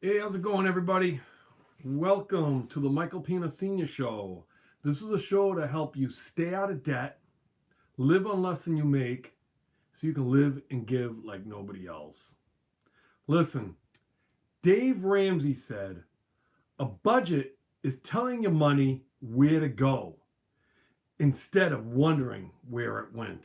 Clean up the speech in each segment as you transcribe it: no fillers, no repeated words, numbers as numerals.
Hey, how's it going, everybody? Welcome to the Michael Pina Senior Show. This is a show to help you stay out of debt, live on less than you make, so you can live and give like nobody else. Listen, Dave Ramsey said, a budget is telling your money where to go instead of wondering where it went.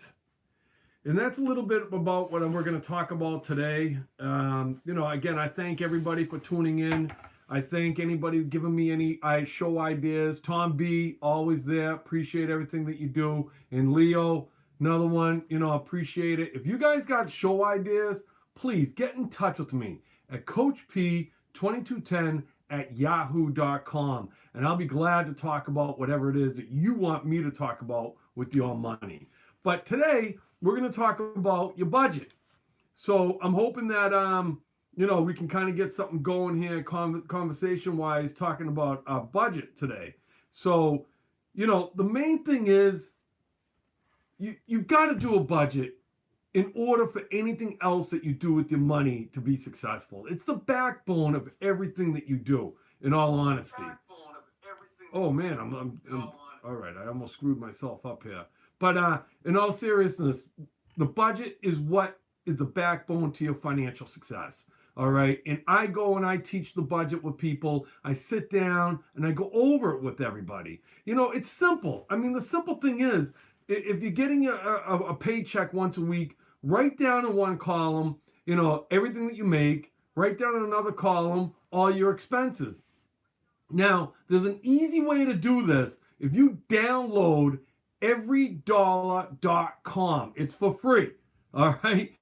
And that's a little bit about what we're going to talk about today. Again, I thank everybody for tuning in. I thank anybody giving me any show ideas. Tom B, always there. Appreciate everything that you do. And Leo, another one, appreciate it. If you guys got show ideas, please get in touch with me at CoachP2210 at yahoo.com. And I'll be glad to talk about whatever it is that you want me to talk about with your money. But today, we're going to talk about your budget. So I'm hoping that, we can kind of get something going here conversation-wise talking about our budget today. So, the main thing is you've got to do a budget in order for anything else that you do with your money to be successful. It's the backbone of everything that you do, in all honesty. Oh, man, I'm all right. I almost screwed myself up here. But in all seriousness, the budget is what is the backbone to your financial success. All right. And I go and I teach the budget with people. I sit down and I go over it with everybody. It's simple. I mean, the simple thing is, if you're getting a paycheck once a week, write down in one column, everything that you make, write down in another column, all your expenses. Now, there's an easy way to do this. If you download everydollar.com. It's for free. All right.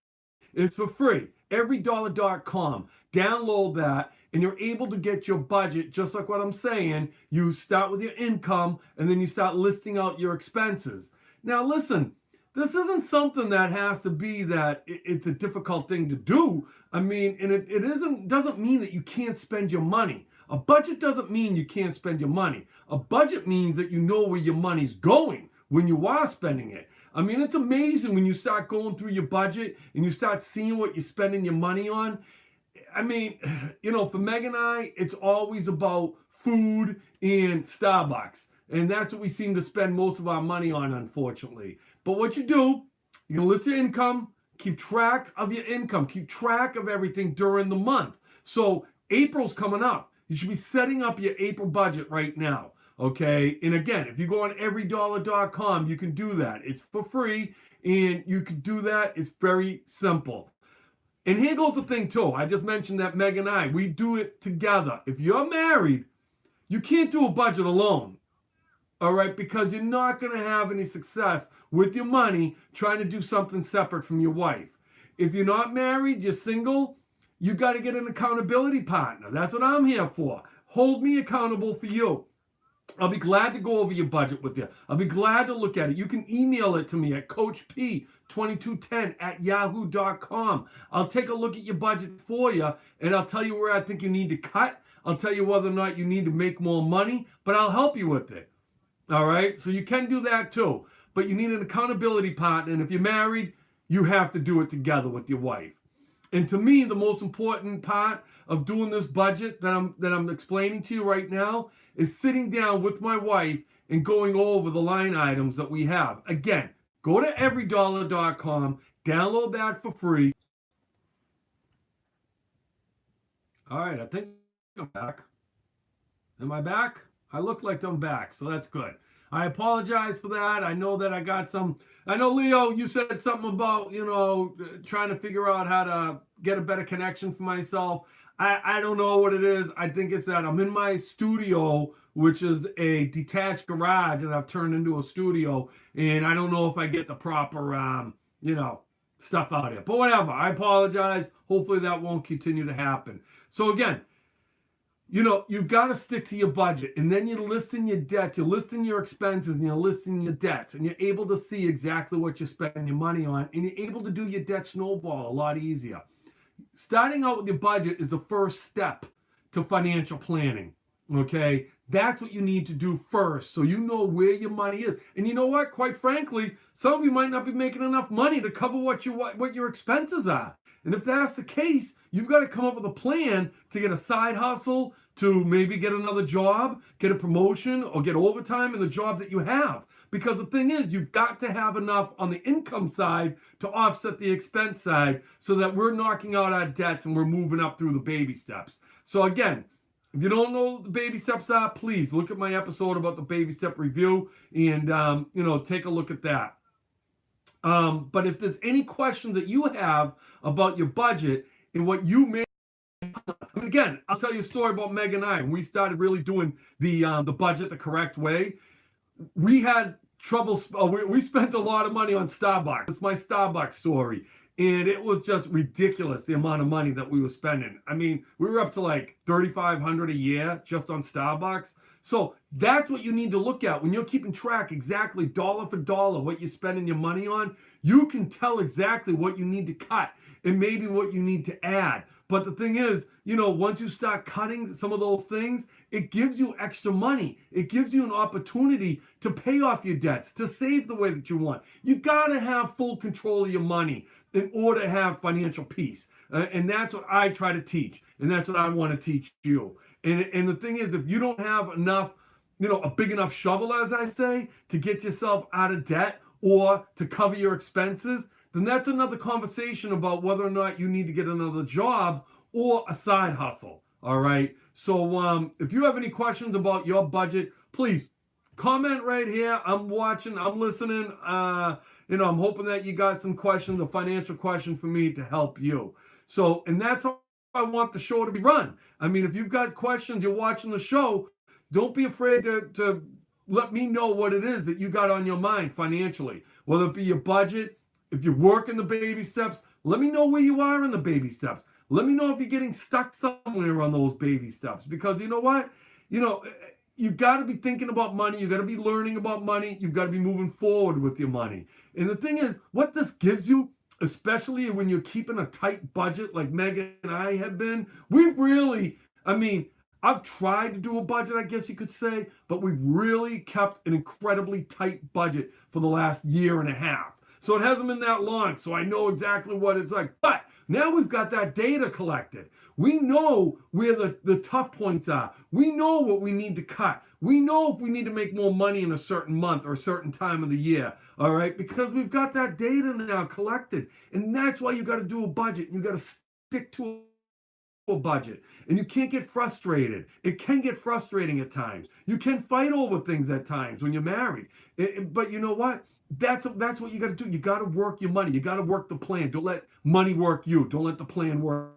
It's for free. Everydollar.com. Download that and you're able to get your budget just like what I'm saying. You start with your income and then you start listing out your expenses. Now, listen, this isn't something that has to be that it's a difficult thing to do. I mean, and it doesn't mean that you can't spend your money. A budget doesn't mean you can't spend your money. A budget means that you know where your money's going when you are spending it. I mean, it's amazing when you start going through your budget and you start seeing what you're spending your money on. I mean, for Meg and I, it's always about food and Starbucks. And that's what we seem to spend most of our money on, unfortunately. But what you do, you can list your income, keep track of your income, keep track of everything during the month. So April's coming up. You should be setting up your April budget right now. Okay. And again, if you go on everydollar.com, you can do that. It's for free and you can do that. It's very simple. And here goes the thing too. I just mentioned that Meg and I, we do it together. If you're married, you can't do a budget alone. All right. Because you're not going to have any success with your money trying to do something separate from your wife. If you're not married, you're single, you got to get an accountability partner. That's what I'm here for. Hold me accountable for you. I'll be glad to go over your budget with you. I'll be glad to look at it. You can email it to me at CoachP2210 at yahoo.com. I'll take a look at your budget for you, and I'll tell you where I think you need to cut. I'll tell you whether or not you need to make more money, but I'll help you with it. All right? So you can do that too. But you need an accountability partner, and if you're married, you have to do it together with your wife. And to me, the most important part of doing this budget that I'm explaining to you right now is sitting down with my wife and going over the line items that we have. Again, go to everydollar.com, download that for free. All right, I think I'm back. Am I back? I look like I'm back, so that's good. I apologize for that. I know that I know, Leo, you said something about, trying to figure out how to get a better connection for myself. I don't know what it is. I think it's that I'm in my studio, which is a detached garage that I've turned into a studio, and I don't know if I get the proper, stuff out here. But whatever. I apologize. Hopefully that won't continue to happen. So again, you've got to stick to your budget, and then you're listing your debt, you're listing your expenses, and you're listing your debts, and you're able to see exactly what you're spending your money on, and you're able to do your debt snowball a lot easier. Starting out with your budget is the first step to financial planning, okay? That's what you need to do first, so you know where your money is. And you know what? Quite frankly, some of you might not be making enough money to cover what your expenses are. And if that's the case, you've got to come up with a plan to get a side hustle, to maybe get another job, get a promotion, or get overtime in the job that you have. Because the thing is, you've got to have enough on the income side to offset the expense side so that we're knocking out our debts and we're moving up through the baby steps. So again, if you don't know what the baby steps are, please look at my episode about the baby step review and, take a look at that. But if there's any questions that you have about your budget and what you may, again, I'll tell you a story about Meg and I. When we started really doing the budget the correct way, we had trouble. We spent a lot of money on Starbucks. It's my Starbucks story. And it was just ridiculous, the amount of money that we were spending. I mean, we were up to like $3,500 a year just on Starbucks. So that's what you need to look at when you're keeping track exactly dollar for dollar what you're spending your money on. You can tell exactly what you need to cut and maybe what you need to add. But the thing is, once you start cutting some of those things, it gives you extra money. It gives you an opportunity to pay off your debts, to save the way that you want. You got to have full control of your money in order to have financial peace. And that's what I try to teach. And that's what I want to teach you. And the thing is, if you don't have enough, a big enough shovel, as I say, to get yourself out of debt or to cover your expenses, then that's another conversation about whether or not you need to get another job or a side hustle. All right. So if you have any questions about your budget, please comment right here. I'm watching, I'm listening. I'm hoping that you got some questions, a financial question for me to help you. So, and that's how I want the show to be run. I mean, if you've got questions, you're watching the show, don't be afraid to let me know what it is that you got on your mind financially, whether it be your budget. If you're working the baby steps, let me know where you are in the baby steps. Let me know if you're getting stuck somewhere on those baby steps, because you know what? You've got to be thinking about money. You've got to be learning about money. You've got to be moving forward with your money. And the thing is, what this gives you, especially when you're keeping a tight budget like Megan and I have been, I've tried to do a budget, I guess you could say, but we've really kept an incredibly tight budget for the last year and a half. So it hasn't been that long, so I know exactly what it's like. But now we've got that data collected. We know where the tough points are. We know what we need to cut. We know if we need to make more money in a certain month or a certain time of the year, all right? Because we've got that data now collected. And that's why you got to do a budget. You got to stick to a budget. And you can't get frustrated. It can get frustrating at times. You can fight over things at times when you're married. But you know what? That's what you got to do. You got to work your money. You got to work the plan. Don't let money work you. Don't let the plan work.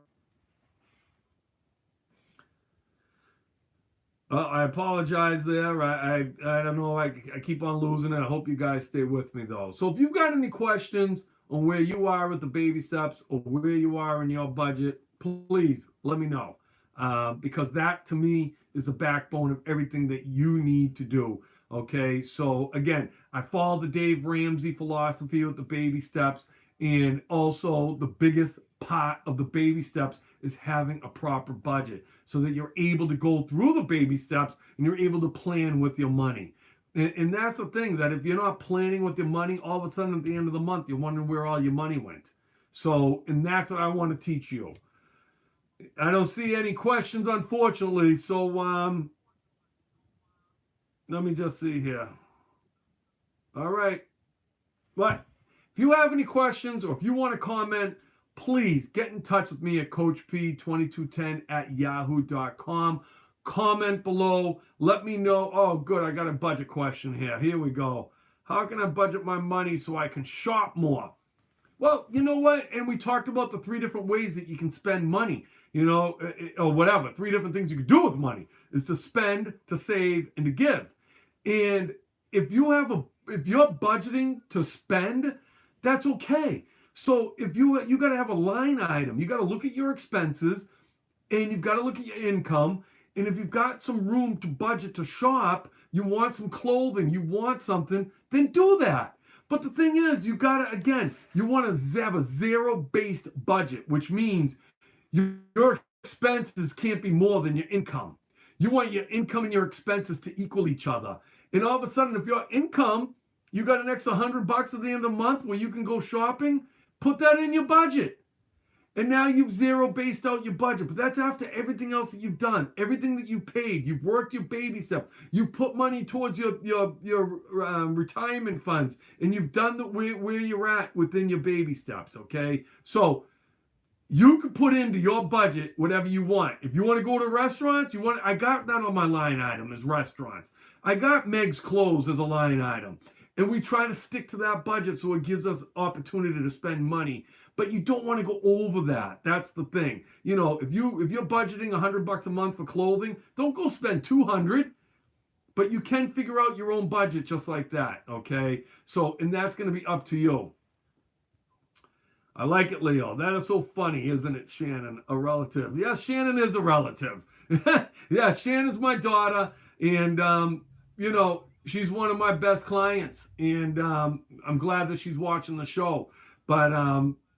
I apologize there. I don't know. I keep on losing it. I hope you guys stay with me, though. So if you've got any questions on where you are with the baby steps or where you are in your budget, please let me know. Because that, to me, is the backbone of everything that you need to do. Okay? So, again, I follow the Dave Ramsey philosophy with the baby steps. And also, the biggest part of the baby steps is having a proper budget so that you're able to go through the baby steps and you're able to plan with your money. And that's the thing, that if you're not planning with your money, all of a sudden at the end of the month, you're wondering where all your money went. So, and that's what I want to teach you. I don't see any questions, unfortunately. So, let me just see here. All right. But if you have any questions or if you want to comment, please get in touch with me at CoachP2210@yahoo.com. Comment below. Let me know. Oh, good. I got a budget question here. Here we go. How can I budget my money so I can shop more? Well, you know what? And we talked about the 3 different ways that you can spend money, or whatever. 3 different things you can do with money is to spend, to save, and to give. And if you're budgeting to spend, that's okay. So if you got to have a line item, you got to look at your expenses and you've got to look at your income. And if you've got some room to budget to shop, you want some clothing, you want something, then do that. But the thing is, you want to have a zero-based budget, which means your expenses can't be more than your income. You want your income and your expenses to equal each other. And all of a sudden, if your income, you got an extra $100 at the end of the month where you can go shopping, put that in your budget. And now you've zero based out your budget. But that's after everything else that you've done, everything that you've paid. You've worked your baby steps. You've put money towards your retirement funds. And you've done where you're at within your baby steps, okay? So you can put into your budget whatever you want. If you want to go to restaurants, I got that on my line item as restaurants. I got Meg's Clothes as a line item. And we try to stick to that budget so it gives us opportunity to spend money. But you don't want to go over that. That's the thing. You know, if you're budgeting $100 a month for clothing, don't go spend $200. But you can figure out your own budget just like that, okay? So, and that's going to be up to you. I like it, Leo. That is so funny, isn't it, Shannon? A relative. Yes, Shannon is a relative. Yeah, Shannon's my daughter. And, you know, she's one of my best clients. And I'm glad that she's watching the show. But,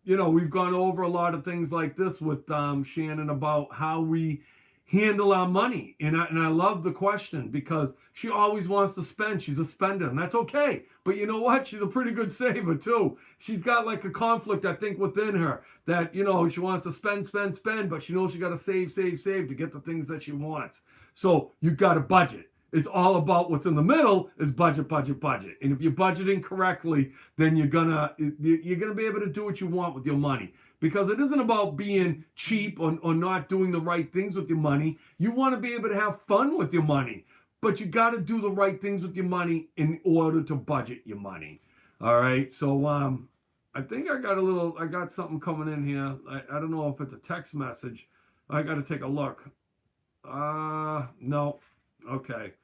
you know, we've gone over a lot of things like this with Shannon about how we handle our money. And I love the question because she always wants to spend. She's a spender, and that's okay. But you know what? She's a pretty good saver, too. She's got like a conflict, I think, within her that, you know, she wants to spend, but she knows she got to save to get the things that she wants. So you got to budget. It's all about what's in the middle is budget. And if you're budgeting correctly, then you're gonna be able to do what you want with your money. Because it isn't about being cheap or not doing the right things with your money. You want to be able to have fun with your money. But you got to do the right things with your money in order to budget your money. All right. So I think I got something coming in here. I don't know if it's a text message. I got to take a look. No. Okay.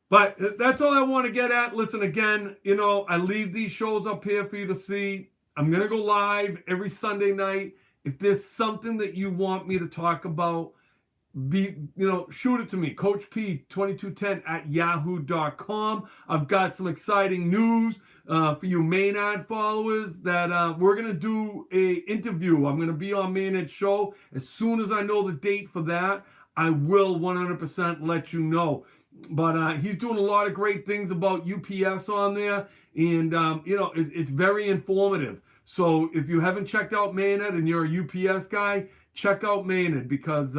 But that's all I want to get at. Listen, again, you know, I leave these shows up here for you to see. I'm going to go live every Sunday night. If there's something that you want me to talk about, shoot it to me, Coach P2210@yahoo.com. I've got some exciting news for you Maynard followers that we're going to do a interview. I'm going to be on Maynard's show. As soon as I know the date for that, I will 100% let you know. But he's doing a lot of great things about UPS on there. And, you know, it's very informative. So if you haven't checked out Maynard and you're a UPS guy, check out Maynard because,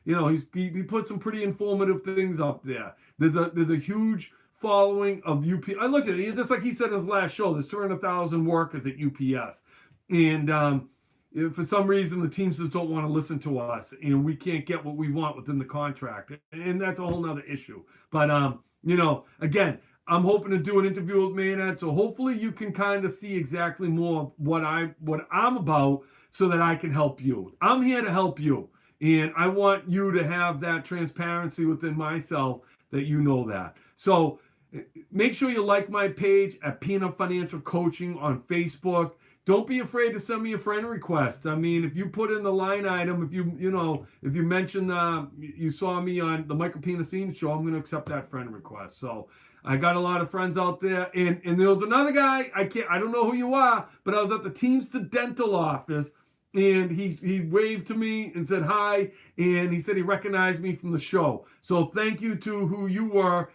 you know, he put some pretty informative things up there. There's a huge following of UPS. I look at it, just like he said in his last show, there's 200,000 workers at UPS. And if for some reason the Teamsters don't want to listen to us and we can't get what we want within the contract. And that's a whole nother issue. But, you know, again, I'm hoping to do an interview with Maynard, so hopefully you can kind of see exactly more what I'm about so that I can help you. I'm here to help you, and I want you to have that transparency within myself that you know that. So make sure you like my page at Pina Financial Coaching on Facebook. Don't be afraid to send me a friend request. I mean, if you put in the line item, if you mention you saw me on the Michael Pina Scene Show, I'm going to accept that friend request. So I got a lot of friends out there, and there was another guy. I don't know who you are, but I was at the Teamster Dental office, and he waved to me and said hi, and he said he recognized me from the show. So thank you to who you were.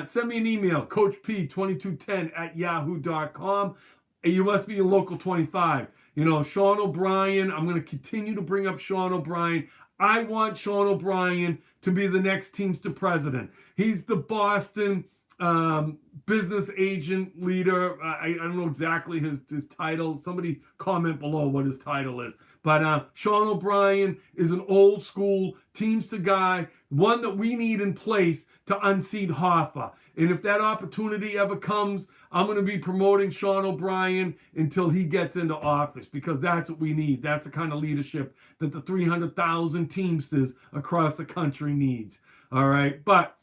Send me an email, coachp2210@yahoo.com. You must be in local 25. You know, Sean O'Brien, I'm going to continue to bring up Sean O'Brien. I want Sean O'Brien to be the next Teamster president. He's the Boston business agent leader. I don't know exactly his title. Somebody comment below what his title is. But Sean O'Brien is an old school Teamster guy, one that we need in place to unseat Hoffa. And if that opportunity ever comes, I'm going to be promoting Sean O'Brien until he gets into office because that's what we need. That's the kind of leadership that the 300,000 Teamsters across the country needs. All right. But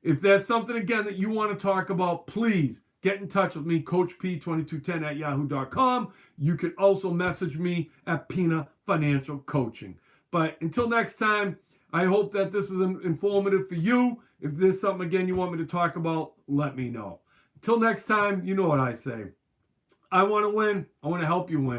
if there's something, again, that you want to talk about, please get in touch with me, Coach P2210@yahoo.com. You can also message me at Pina Financial Coaching. But until next time, I hope that this is informative for you. If there's something, again, you want me to talk about, let me know. Until next time, you know what I say. I want to win. I want to help you win.